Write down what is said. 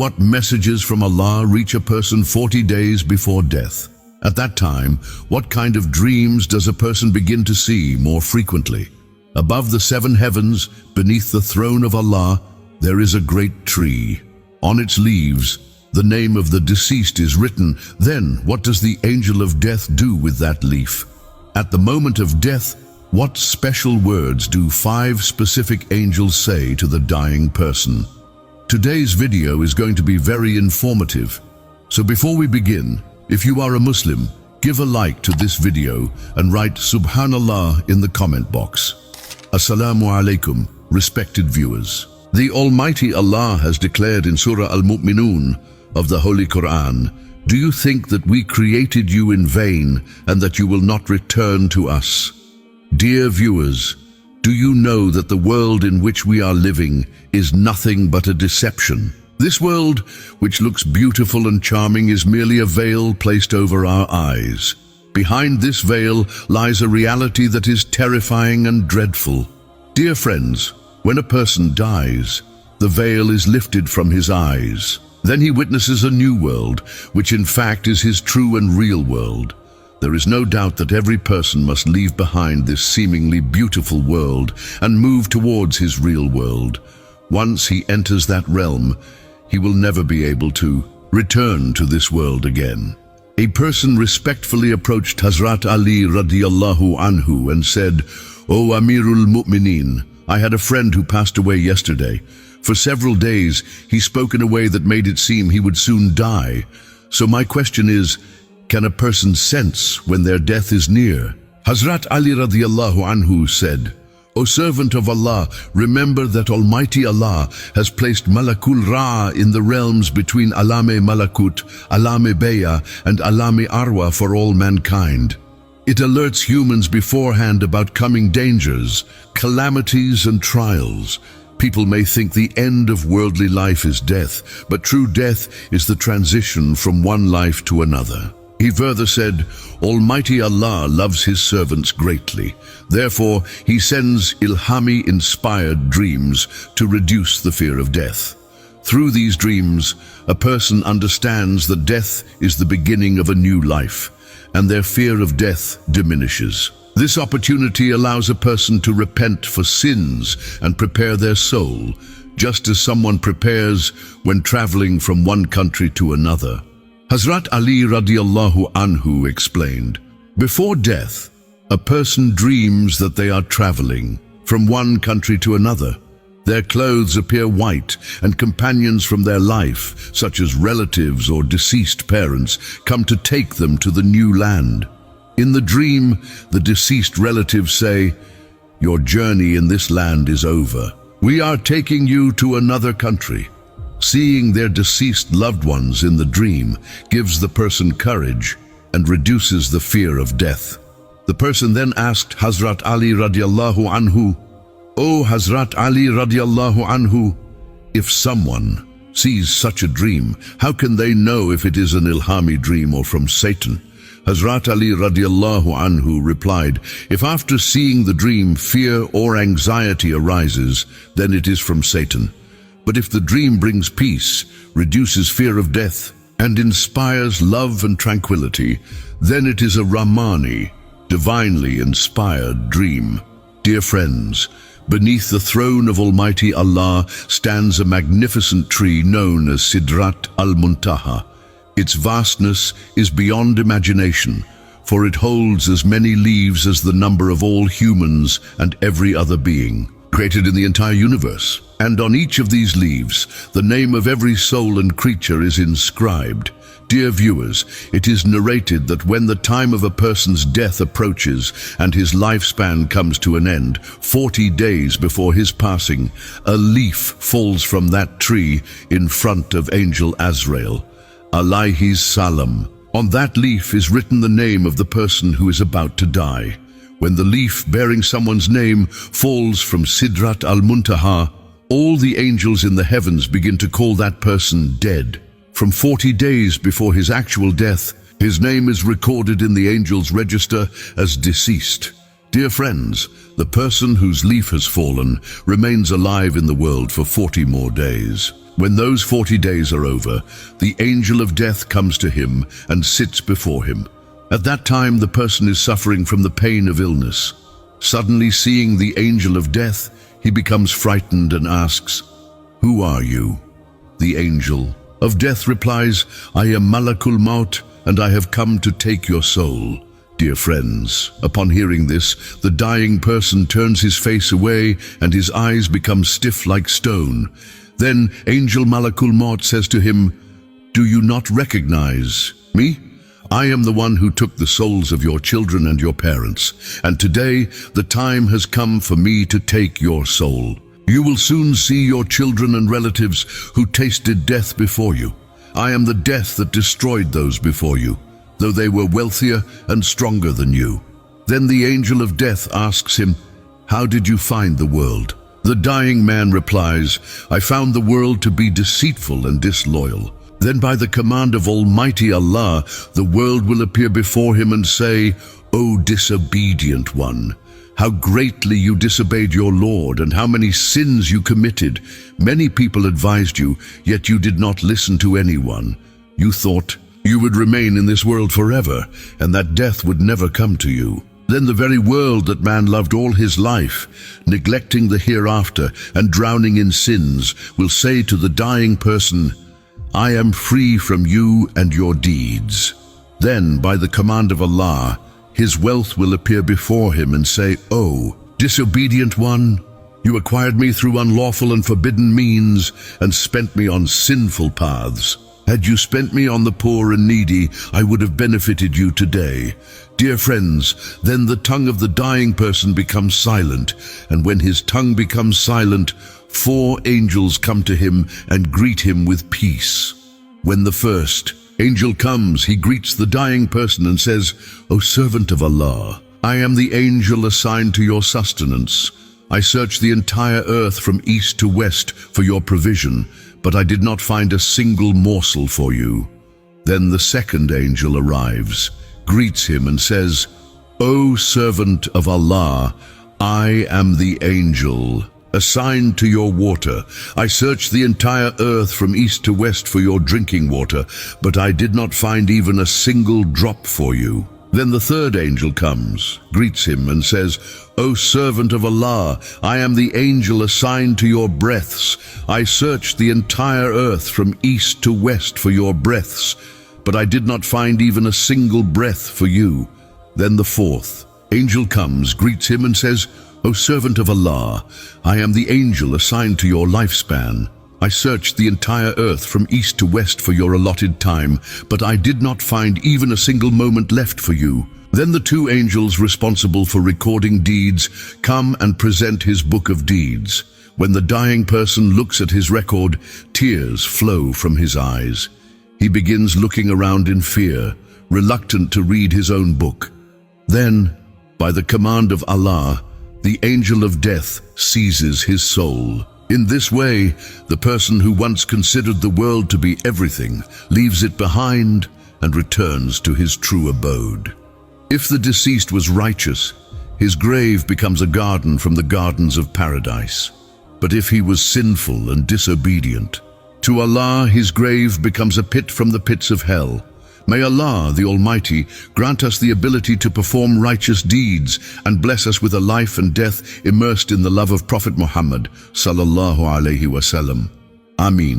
What messages from Allah reach a person 40 days before death? At that time, what kind of dreams does a person begin to see more frequently? Above the 7 heavens, beneath the throne of Allah, there is a great tree. On its leaves, the name of the deceased is written. Then, what does the angel of death do with that leaf? At the moment of death, what special words do 5 specific angels say to the dying person? Today's video is going to be very informative. So before we begin, if you are a Muslim, give a like to this video and write Subhanallah in the comment box. Assalamu alaikum, respected viewers. The Almighty Allah has declared in Surah Al-Mu'minun of the Holy Quran, "Do you think that we created you in vain and that you will not return to us?" Dear viewers, do you know that the world in which we are living is nothing but a deception? This world, which looks beautiful and charming, is merely a veil placed over our eyes. Behind this veil lies a reality that is terrifying and dreadful. Dear friends, when a person dies, the veil is lifted from his eyes. Then he witnesses a new world, which in fact is his true and real world. There is no doubt that every person must leave behind this seemingly beautiful world and move towards his real world. Once he enters that realm, he will never be able to return to this world again. A person respectfully approached Hazrat Ali radiyallahu anhu and said, "O Amirul Mu'mineen, I had a friend who passed away yesterday. For several days, he spoke in a way that made it seem he would soon die. So my question is, can a person sense when their death is near?" Hazrat Ali radiyallahu anhu said, "O servant of Allah, remember that Almighty Allah has placed Malakul Ra in the realms between Alame Malakut, Alame Beya, and Alame Arwa for all mankind. It alerts humans beforehand about coming dangers, calamities, and trials. People may think the end of worldly life is death, but true death is the transition from one life to another." He further said, "Almighty Allah loves His servants greatly. Therefore, He sends Ilhami-inspired dreams to reduce the fear of death. Through these dreams, a person understands that death is the beginning of a new life, and their fear of death diminishes. This opportunity allows a person to repent for sins and prepare their soul, just as someone prepares when traveling from one country to another." Hazrat Ali radiyallahu anhu explained, "Before death, a person dreams that they are traveling from one country to another. Their clothes appear white, and companions from their life, such as relatives or deceased parents, come to take them to the new land. In the dream, the deceased relatives say, 'Your journey in this land is over. We are taking you to another country.' Seeing their deceased loved ones in the dream gives the person courage and reduces the fear of death. The person then asked Hazrat Ali radiyallahu anhu, "O Hazrat Ali radiyallahu anhu, if someone sees such a dream, how can they know if it is an Ilhami dream or from Satan?" Hazrat Ali radiyallahu anhu replied, "If after seeing the dream fear or anxiety arises, then it is from Satan. But if the dream brings peace, reduces fear of death, and inspires love and tranquility, then it is a Rahmani, divinely inspired dream." Dear friends, beneath the throne of Almighty Allah stands a magnificent tree known as Sidrat al-Muntaha. Its vastness is beyond imagination, for it holds as many leaves as the number of all humans and every other being created in the entire universe. And on each of these leaves, the name of every soul and creature is inscribed. Dear viewers, it is narrated that when the time of a person's death approaches and his lifespan comes to an end, 40 days before his passing, a leaf falls from that tree in front of Angel Azrael, alayhi salam. On that leaf is written the name of the person who is about to die. When the leaf bearing someone's name falls from Sidrat al-Muntaha, all the angels in the heavens begin to call that person dead. From 40 days before his actual death, his name is recorded in the angels' register as deceased. Dear friends, the person whose leaf has fallen remains alive in the world for 40 more days. When those 40 days are over, the angel of death comes to him and sits before him. At that time, the person is suffering from the pain of illness. Suddenly seeing the angel of death, he becomes frightened and asks, "Who are you?" The angel of death replies, "I am Malakul Maut, and I have come to take your soul." Dear friends, upon hearing this, the dying person turns his face away and his eyes become stiff like stone. Then Angel Malakul Maut says to him, "Do you not recognize me? I am the one who took the souls of your children and your parents, and today the time has come for me to take your soul. You will soon see your children and relatives who tasted death before you. I am the death that destroyed those before you, though they were wealthier and stronger than you." Then the angel of death asks him, "How did you find the world?" The dying man replies, "I found the world to be deceitful and disloyal. Then by the command of Almighty Allah, the world will appear before him and say, 'O disobedient one, how greatly you disobeyed your Lord and how many sins you committed. Many people advised you, yet you did not listen to anyone. You thought you would remain in this world forever and that death would never come to you. Then the very world that man loved all his life, neglecting the hereafter and drowning in sins, will say to the dying person, 'I am free from you and your deeds.' Then, by the command of Allah, his wealth will appear before him and say, 'O disobedient one, you acquired me through unlawful and forbidden means and spent me on sinful paths. Had you spent me on the poor and needy, I would have benefited you today.' Dear friends, then the tongue of the dying person becomes silent, and when his tongue becomes silent, 4 angels come to him and greet him with peace. When the first angel comes, he greets the dying person and says, 'O servant of Allah, I am the angel assigned to your sustenance. I searched the entire earth from east to west for your provision, but I did not find a single morsel for you.' Then the second angel arrives, greets him and says, 'O servant of Allah, I am the angel assigned to your water. I searched the entire earth from east to west for your drinking water, but I did not find even a single drop for you.' Then the third angel comes, greets him and says, 'O servant of Allah, I am the angel assigned to your breaths. I searched the entire earth from east to west for your breaths, but I did not find even a single breath for you.' Then the fourth angel comes, greets him and says, 'O servant of Allah, I am the angel assigned to your lifespan. I searched the entire earth from east to west for your allotted time, but I did not find even a single moment left for you.' Then the 2 angels responsible for recording deeds come and present his book of deeds. When the dying person looks at his record, tears flow from his eyes. He begins looking around in fear, reluctant to read his own book. Then, by the command of Allah, the angel of death seizes his soul. In this way, the person who once considered the world to be everything leaves it behind and returns to his true abode. If the deceased was righteous, his grave becomes a garden from the gardens of paradise. But if he was sinful and disobedient, to Allah his grave becomes a pit from the pits of hell. May Allah, the Almighty, grant us the ability to perform righteous deeds and bless us with a life and death immersed in the love of Prophet Muhammad sallallahu alaihi wasallam. Ameen.